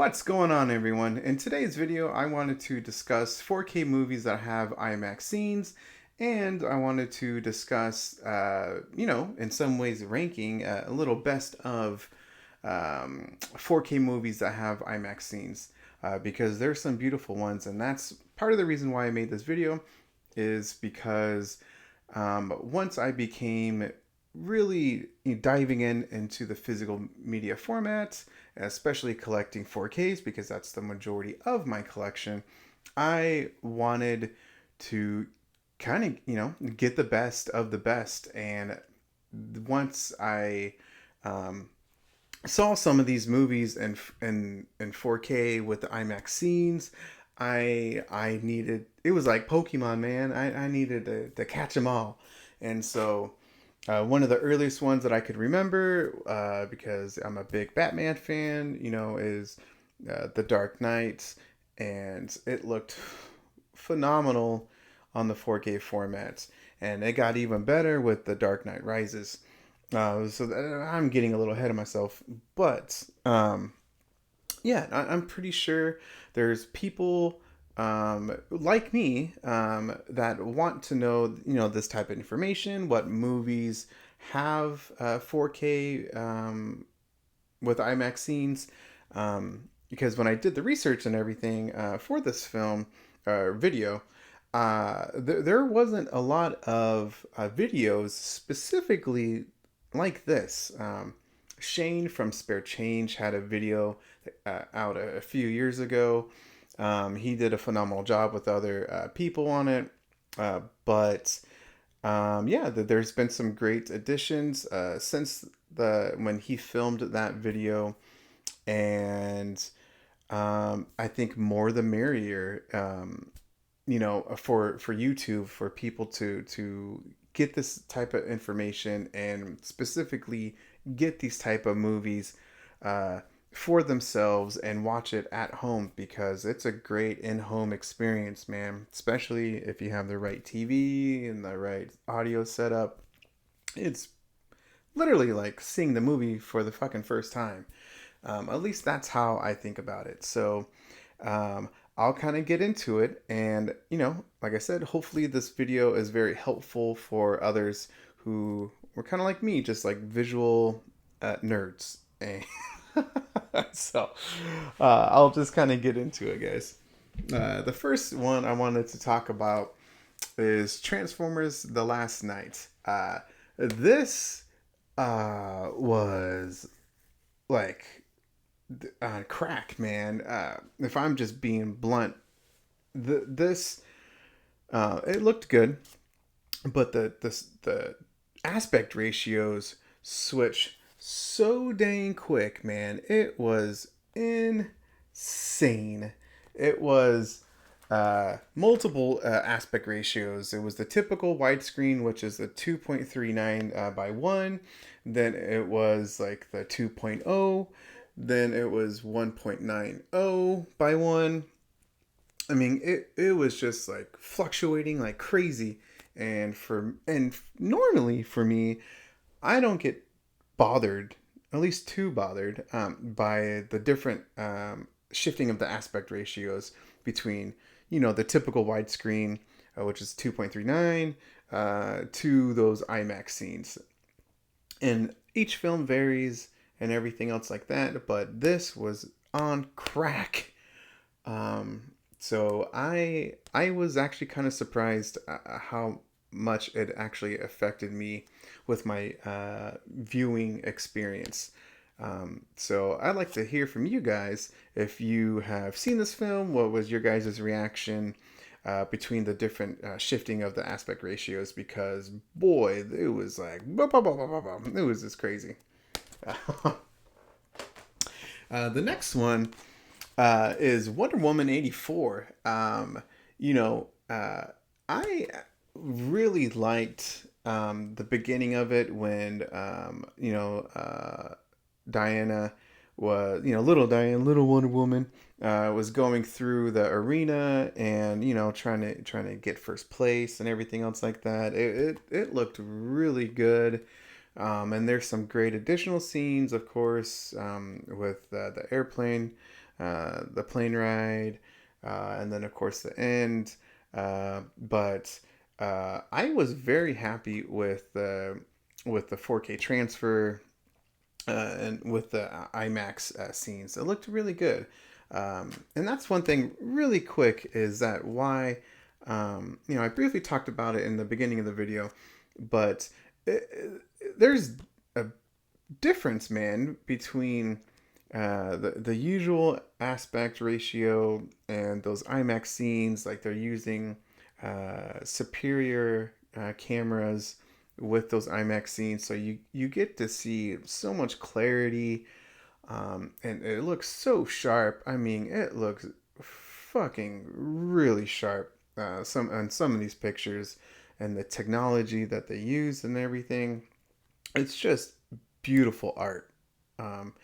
What's going on, everyone? In today's video, I wanted to discuss 4K movies that have IMAX scenes, and I wanted to discuss, in some ways ranking a little best of 4K movies that have IMAX scenes, because there's some beautiful ones, and that's part of the reason why I made this video, is because once I became really diving into the physical media formats, especially collecting 4Ks because that's the majority of my collection, I wanted to kind of, get the best of the best. And once I saw some of these movies in 4K with the IMAX scenes, I needed, it was like Pokemon, man. I needed to catch them all. And so one of the earliest ones that I could remember, because I'm a big Batman fan, is The Dark Knight, and it looked phenomenal on the 4K formats, and it got even better with The Dark Knight Rises. I'm getting a little ahead of myself, but yeah, I'm pretty sure there's people like me that want to know, this type of information, what movies have 4K with IMAX scenes. Because when I did the research and everything for this film video, there wasn't a lot of videos specifically like this. Shane from Spare Change had a video out a few years ago. He did a phenomenal job with other people on it. But there's been some great additions since when he filmed that video, and I think more the merrier. For YouTube, for people to get this type of information and specifically get these type of movies for themselves and watch it at home, because it's a great in-home experience, man. Especially if you have the right TV and the right audio setup. It's literally like seeing the movie for the fucking first time. At least that's how I think about it. So I'll kind of get into it, and like I said, hopefully this video is very helpful for others who were kind of like me, just like visual nerds. And so I'll just kind of get into it, guys. The first one I wanted to talk about is Transformers: The Last Night. This was like crack, man. If I'm just being blunt, this it looked good, but the aspect ratios switch so dang quick, man. It was insane. It was multiple aspect ratios. It was the typical widescreen, which is the 2.39 by 1. Then it was like the 2.0. Then it was 1.90 by 1. I mean, it was just like fluctuating like crazy. And normally for me, I don't get bothered, at least too bothered, by the different shifting of the aspect ratios between, the typical widescreen, which is 2.39, to those IMAX scenes. And each film varies and everything else like that, but this was on crack. So I was actually kind of surprised how much it actually affected me with my viewing experience. So I'd like to hear from you guys if you have seen this film. What was your guys' reaction between the different shifting of the aspect ratios? Because boy, it was like it was just crazy. The next one is Wonder Woman 84. I really liked the beginning of it when, Diana was, little Wonder Woman, was going through the arena and, trying to get first place and everything else like that. It looked really good. And there's some great additional scenes, of course, with the airplane the plane ride, and then of course the end. But I was very happy with the 4K transfer and with the IMAX scenes. It looked really good. And that's one thing really quick is that why, I briefly talked about it in the beginning of the video, but there's a difference, man, between the usual aspect ratio and those IMAX scenes. Like they're using superior cameras with those IMAX scenes, so you get to see so much clarity, and it looks so sharp. I mean, it looks fucking really sharp. Some of these pictures and the technology that they use and everything, it's just beautiful art. Um,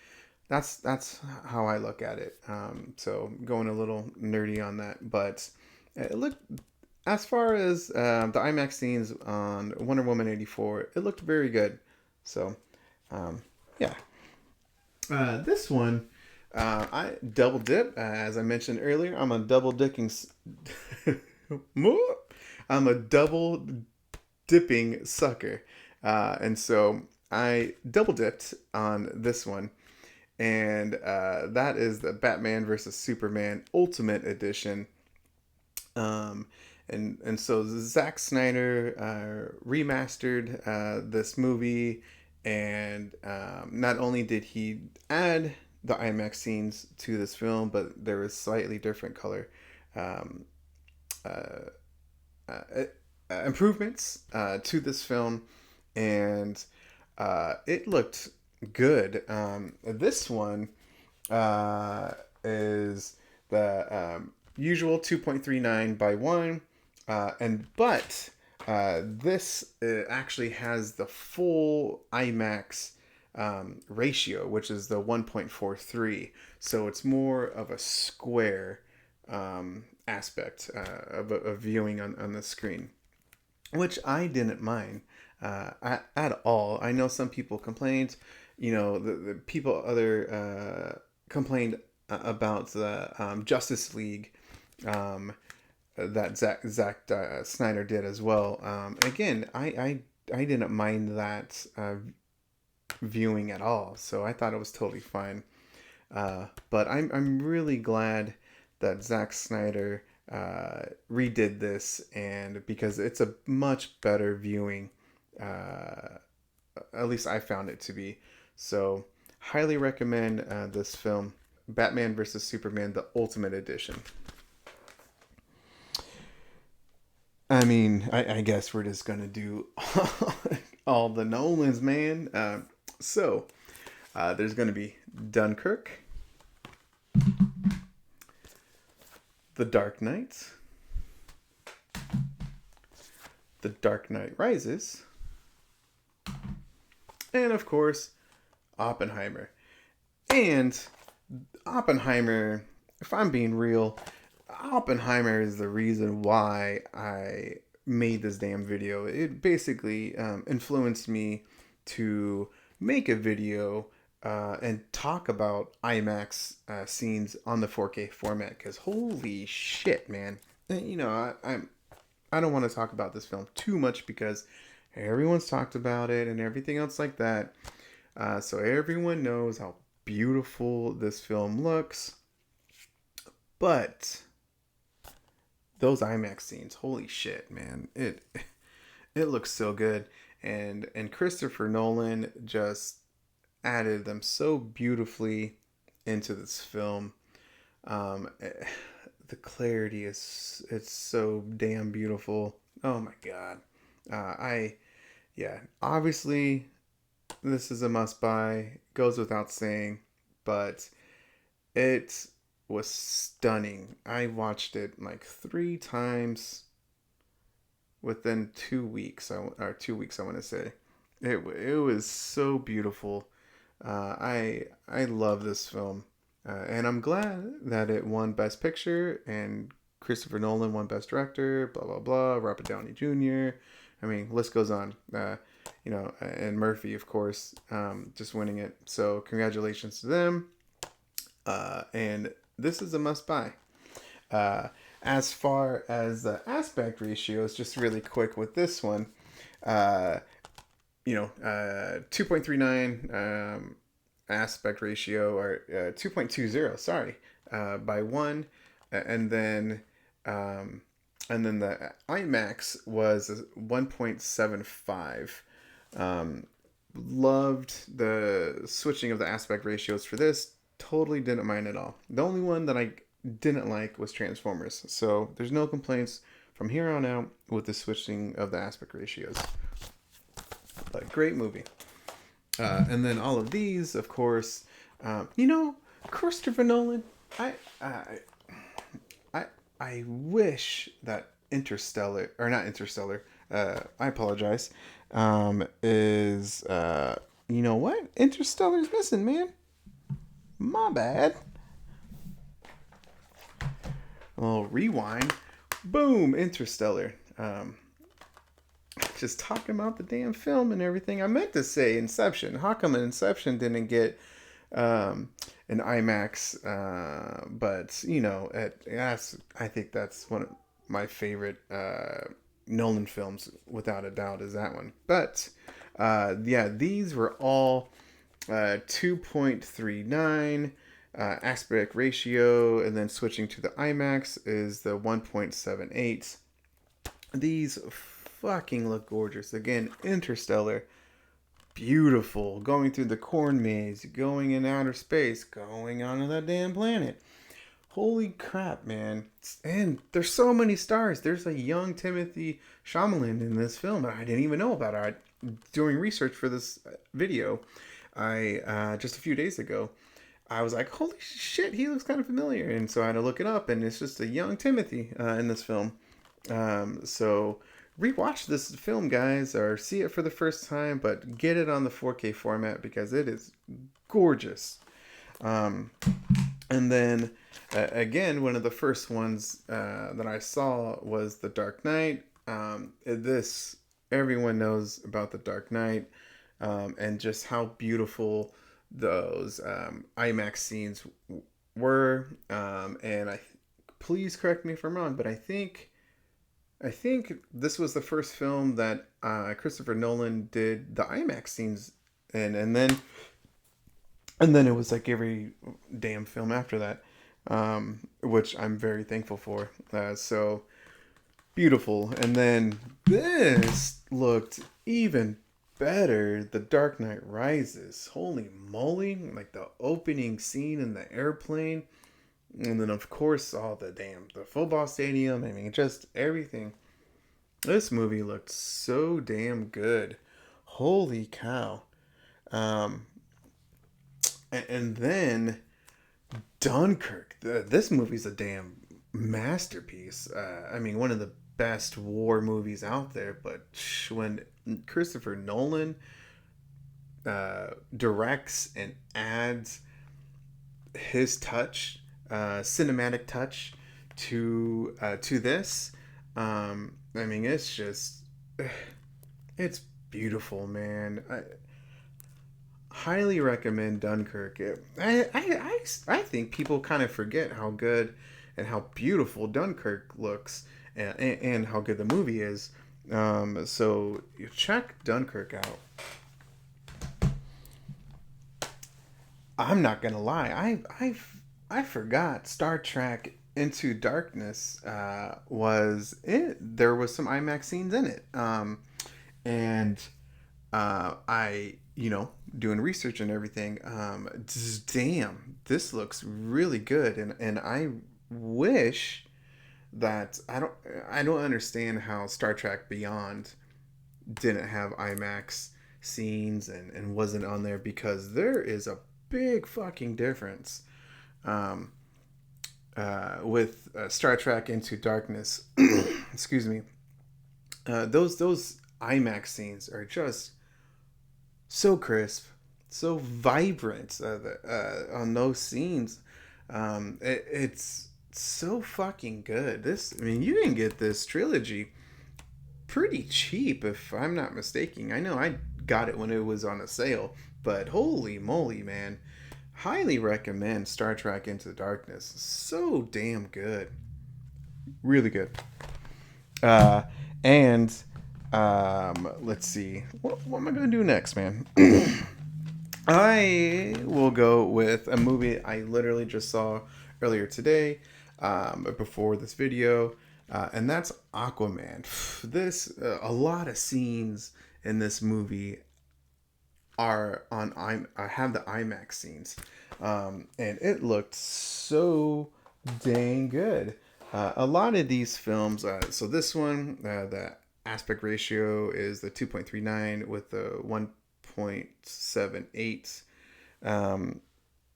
that's how I look at it. So going a little nerdy on that, but it looked as far as the IMAX scenes on Wonder Woman 84, it looked very good. So, yeah. This one, I double dip. As I mentioned earlier, I'm a double dipping. I'm a double dipping sucker. And so I double dipped on this one. And that is the Batman versus Superman Ultimate Edition. And so Zack Snyder remastered this movie, and not only did he add the IMAX scenes to this film, but there was slightly different color um, uh, uh, improvements to this film, and it looked good. This one is the usual 2.39 by 1, but this actually has the full IMAX ratio, which is the 1.43. So it's more of a square aspect of viewing on the screen, which I didn't mind at all. I know some people complained, the people complained about the Justice League that Zack Snyder did as well. Again, I didn't mind that viewing at all, so I thought it was totally fine. But I'm really glad that Zack Snyder redid this, and because it's a much better viewing. At least I found it to be. So, highly recommend this film, Batman vs Superman: The Ultimate Edition. I mean, I guess we're just gonna do all the Nolans, man. There's gonna be Dunkirk, The Dark Knight, The Dark Knight Rises, and of course, Oppenheimer. And Oppenheimer, if I'm being real, Oppenheimer is the reason why I made this damn video. It basically influenced me to make a video and talk about IMAX scenes on the 4K format. Because holy shit, man! I don't want to talk about this film too much because everyone's talked about it and everything else like that. So everyone knows how beautiful this film looks. But those IMAX scenes, holy shit, man. It looks so good. And Christopher Nolan just added them so beautifully into this film. The clarity it's so damn beautiful. Oh my god. Obviously this is a must buy, goes without saying, but it was stunning. I watched it like 3 times within 2 weeks. Or 2 weeks, I want to say. It was so beautiful. I love this film, and I'm glad that it won Best Picture and Christopher Nolan won Best Director. Blah blah blah. Robert Downey Jr. I mean, list goes on. And Murphy, of course, just winning it. So congratulations to them. And this is a must buy. Uh, as far as the aspect ratios, just really quick with this one, uh, 2.39 aspect ratio, or 2.20, sorry, by one, and then um, the IMAX was 1.75. Loved the switching of the aspect ratios for this. Totally didn't mind at all. The only one that I didn't like was Transformers. So there's no complaints from here on out with the switching of the aspect ratios. But great movie. And then all of these, of course, Christopher Nolan. I I I wish that Interstellar, or not Interstellar. I apologize. Is you know what? Interstellar's missing, man. My bad. A little rewind. Boom, Interstellar. Just talking about the damn film and everything. I meant to say Inception. How come Inception didn't get an IMAX? But I think that's one of my favorite Nolan films, without a doubt, is that one. But these were all 2.39 aspect ratio, and then switching to the IMAX is the 1.78. These fucking look gorgeous. Again, Interstellar, beautiful. Going through the corn maze, going in outer space, going onto that damn planet. Holy crap, man. And there's so many stars. There's a young Timothy Chalamet in this film that I didn't even know about. Doing research for this video, I just a few days ago, I was like, holy shit, he looks kind of familiar. And so I had to look it up, and it's just a young Timothy in this film. So rewatch this film, guys, or see it for the first time, but get it on the 4K format because it is gorgeous. And then again, one of the first ones that I saw was The Dark Knight. Everyone knows about The Dark Knight, and just how beautiful those IMAX scenes were. And please correct me if I'm wrong, but I think this was the first film that Christopher Nolan did the IMAX scenes in, and then it was like every damn film after that, which I'm very thankful for. So beautiful. And then this looked even better. The Dark Knight Rises. Holy moly! Like the opening scene in the airplane. And then, of course, the football stadium. I mean, just everything. This movie looked so damn good. Holy cow. And then Dunkirk. This movie's a damn masterpiece. I mean, one of the best war movies out there. But when Christopher Nolan directs and adds his touch, cinematic touch to this, I mean, it's beautiful, man. I highly recommend Dunkirk. I think people kind of forget how good and how beautiful Dunkirk looks, and how good the movie is. So you check Dunkirk out. I'm not gonna lie, I forgot Star Trek Into Darkness was it. There was some IMAX scenes in it, and I doing research and everything. Damn, this looks really good, and I wish that I don't understand how Star Trek Beyond didn't have IMAX scenes and wasn't on there, because there is a big fucking difference with Star Trek Into Darkness. Excuse me. Those IMAX scenes are just so crisp, so vibrant on those scenes. It's so fucking good. You can get this trilogy pretty cheap, if I'm not mistaken. I know I got it when it was on a sale, but holy moly, man. Highly recommend Star Trek Into the Darkness. So damn good. Really good. Uh, and let's see. What am I going to do next, man? I will go with a movie I literally just saw earlier today, before this video, and that's Aquaman. This a lot of scenes in this movie are on I have the IMAX scenes, and it looked so dang good. A lot of these films, so this one, the aspect ratio is the 2.39 with the 1.78, um,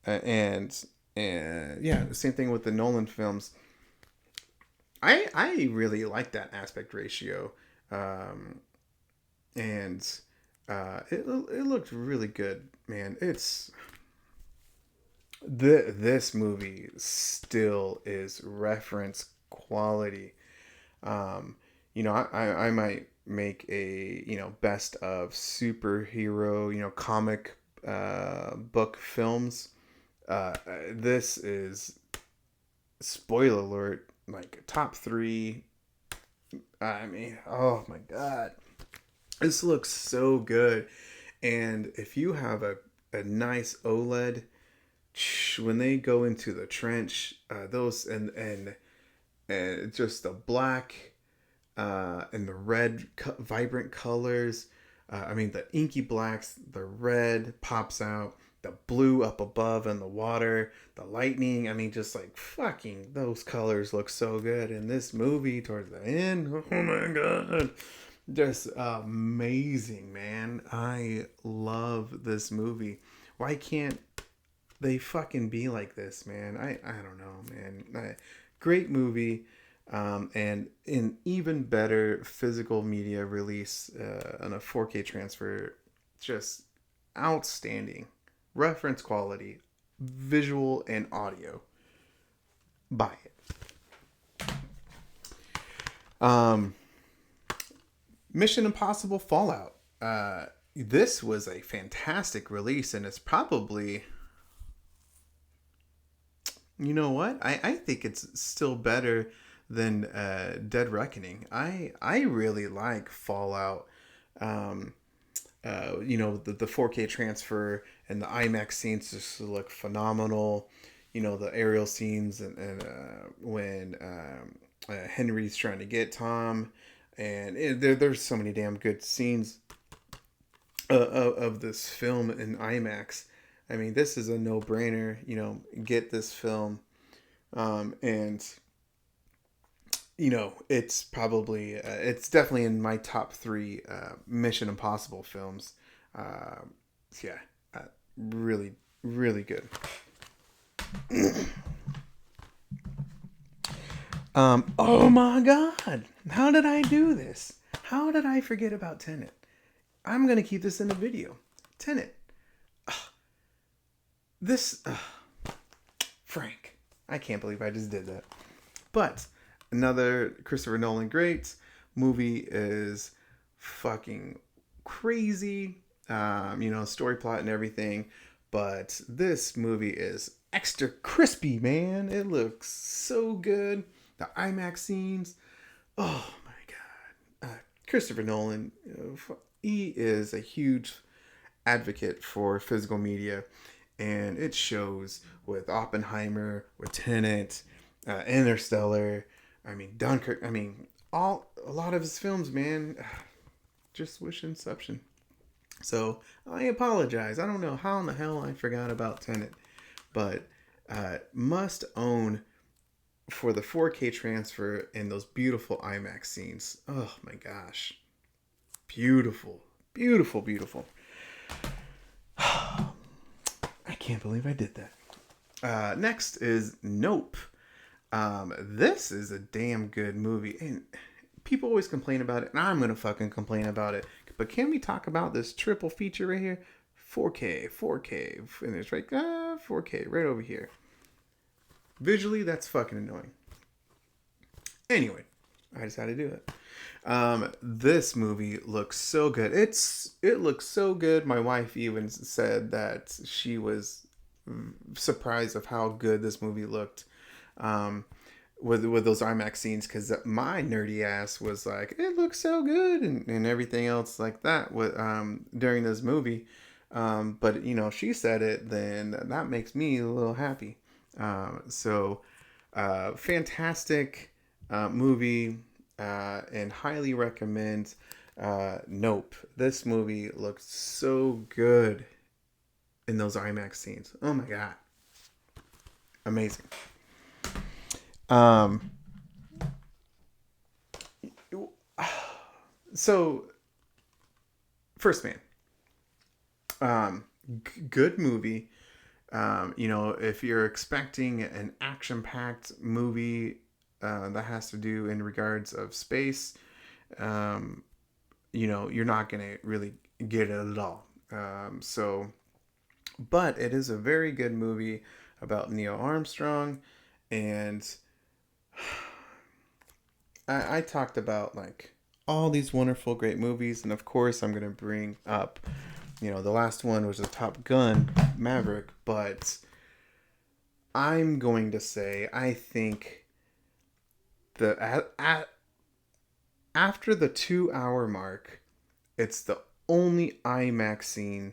and yeah, the same thing with the Nolan films. I really like that aspect ratio, um, and it looked really good, man. This movie still is reference quality. Um, I might make a best of superhero comic book films. This is, spoiler alert, like top three. I mean, oh my god, this looks so good. And if you have a nice OLED, when they go into the trench, those and just the black, and the red vibrant colors. I mean, the inky blacks, the red pops out, the blue up above in the water, the lightning. I mean, just like fucking those colors look so good in this movie towards the end. Oh my god. Just amazing, man. I love this movie. Why can't they fucking be like this, man? I don't know, man. Great movie, and an even better physical media release, on a 4K transfer. Just outstanding. Reference quality, visual and audio. Buy it. Um, Mission Impossible Fallout. This was a fantastic release, and it's probably, you know what? I think it's still better than Dead Reckoning. I really like Fallout. Um, the 4K transfer and the IMAX scenes just look phenomenal. The aerial scenes, and when Henry's trying to get Tom, and there's so many damn good scenes of this film in IMAX. I mean, this is a no-brainer. Get this film, and it's probably, it's definitely in my top three Mission Impossible films. Uh, yeah, really, really good. Oh my God, how did I do this? How did I forget about Tenet? I'm gonna keep this in the video. Tenet. This, Frank. I can't believe I just did that. But another Christopher Nolan great movie is fucking crazy. Story plot and everything. But this movie is extra crispy, man. It looks so good. The IMAX scenes. Oh my God. Christopher Nolan, he is a huge advocate for physical media. And it shows with Oppenheimer, with Tenet, Interstellar. I mean, Dunkirk. I mean, a lot of his films, man. Just wish Inception. So I apologize. I don't know how in the hell I forgot about Tenet, but must own for the 4K transfer and those beautiful IMAX scenes. Oh my gosh, beautiful, beautiful, beautiful. I can't believe I did that. Next is Nope. This is a damn good movie, and people always complain about it, and I'm gonna fucking complain about it. But can we talk about this triple feature right here? 4K, 4K, and it's right, 4K right over here. Visually, that's fucking annoying. Anyway, I decided to do it. This movie looks so good. It looks so good. My wife even said that she was surprised of how good this movie looked. With those IMAX scenes, because my nerdy ass was like, it looks so good, and everything else like that with during this movie. But she said it, then that makes me a little happy. Fantastic movie, and highly recommend. Nope, this movie looked so good in those IMAX scenes. Oh my god, amazing. Um, so First Man, good movie. If you're expecting an action-packed movie that has to do in regards of space, you're not gonna really get it at all. But it is a very good movie about Neil Armstrong, and I talked about like all these wonderful, great movies, and of course, I'm gonna bring up, the last one was a Top Gun Maverick, but I'm going to say I think after the 2 hour mark, it's the only IMAX scene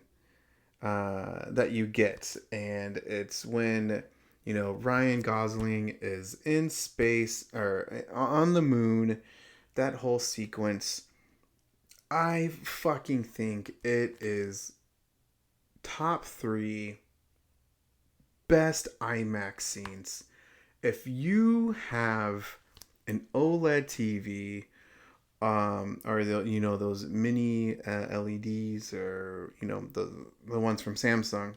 that you get, and it's when Ryan Gosling is in space or on the moon. That whole sequence, I fucking think it is top 3 best IMAX scenes. If you have an OLED TV, or those mini LEDs, or the ones from Samsung.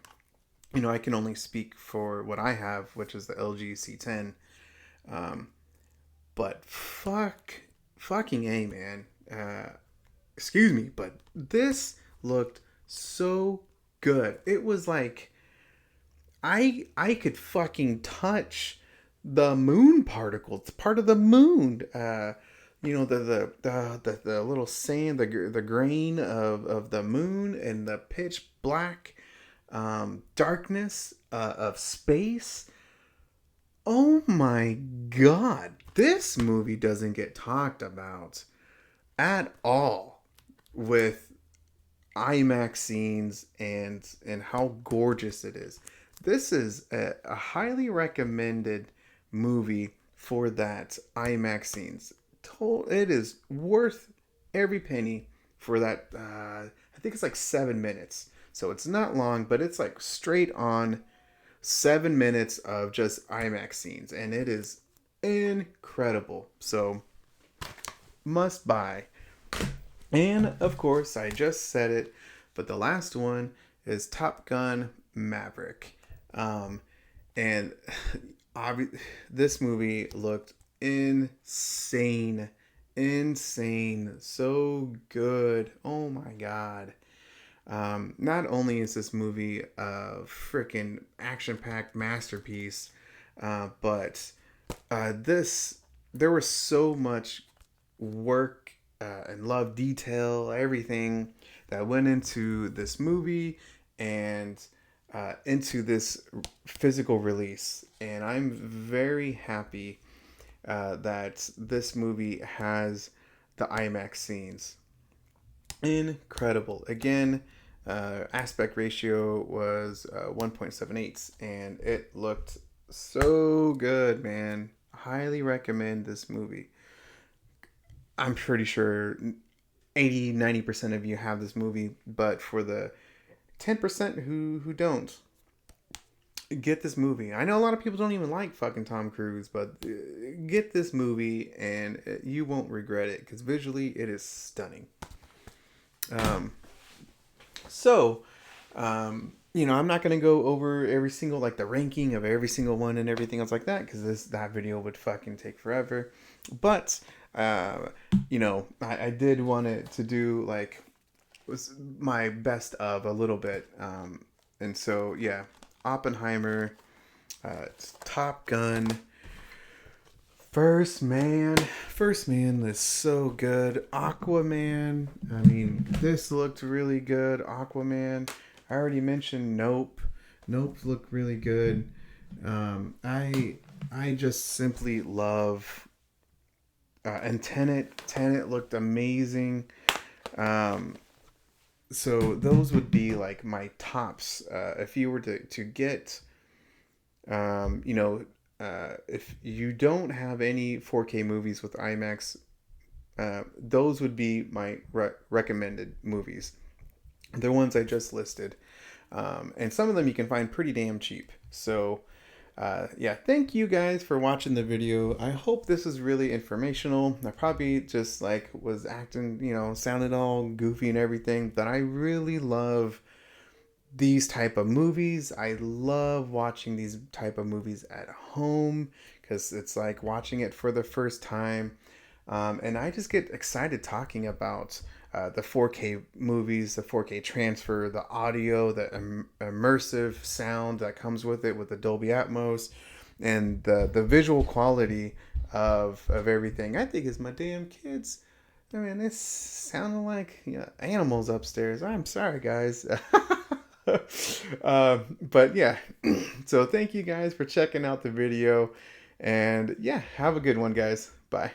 I can only speak for what I have, which is the LG C10. But fucking A, man. Excuse me, but this looked so good. It was like I could fucking touch the moon particles. It's part of the moon. The little sand, the grain of the moon, and the pitch black darkness of space. Oh my god, this movie doesn't get talked about at all with IMAX scenes and how gorgeous it is. This is a highly recommended movie for that IMAX scenes. It is worth every penny for that. I think it's like 7 minutes, so it's not long, but it's like straight on 7 minutes of just IMAX scenes, and it is incredible. So must buy. And of course, I just said it, but the last one is Top Gun Maverick. And this movie looked insane, so good. Oh my god. Not only is this movie a freaking action-packed masterpiece, but there was so much work and love, detail, everything that went into this movie and into this physical release. And I'm very happy that this movie has the IMAX scenes. Incredible. Again, aspect ratio was 1.78, and it looked so good, man. Highly recommend this movie. I'm pretty sure 80-90% of you have this movie, but for the 10% who don't, get this movie. I know a lot of people don't even like fucking Tom Cruise, but get this movie and you won't regret it, because visually it is stunning. I'm not going to go over every single, like the ranking of every single one and everything else like that, because that video would fucking take forever. But, I did want it to do, like, was my best of a little bit. And so, yeah, Oppenheimer, Top Gun, First Man is so good. Aquaman, I mean, this looked really good. Aquaman, I already mentioned Nope. Nope, look really good. I just simply love and Tenet looked amazing. Um, so those would be like my tops. If you were to get, you know, if you don't have any 4K movies with IMAX, those would be my recommended movies. The ones I just listed. And some of them you can find pretty damn cheap. So, yeah, thank you guys for watching the video. I hope this is really informational. I probably just like was acting, sounded all goofy and everything, but I really love these type of movies. I love watching these type of movies at home because it's like watching it for the first time. And I just get excited talking about the 4K movies, the 4K transfer, the audio, the immersive sound that comes with it, with the Dolby Atmos, and the visual quality of everything. I think it's my damn kids. I mean, it's sounding like animals upstairs. I'm sorry, guys. But yeah, so thank you guys for checking out the video. And yeah, have a good one, guys. Bye.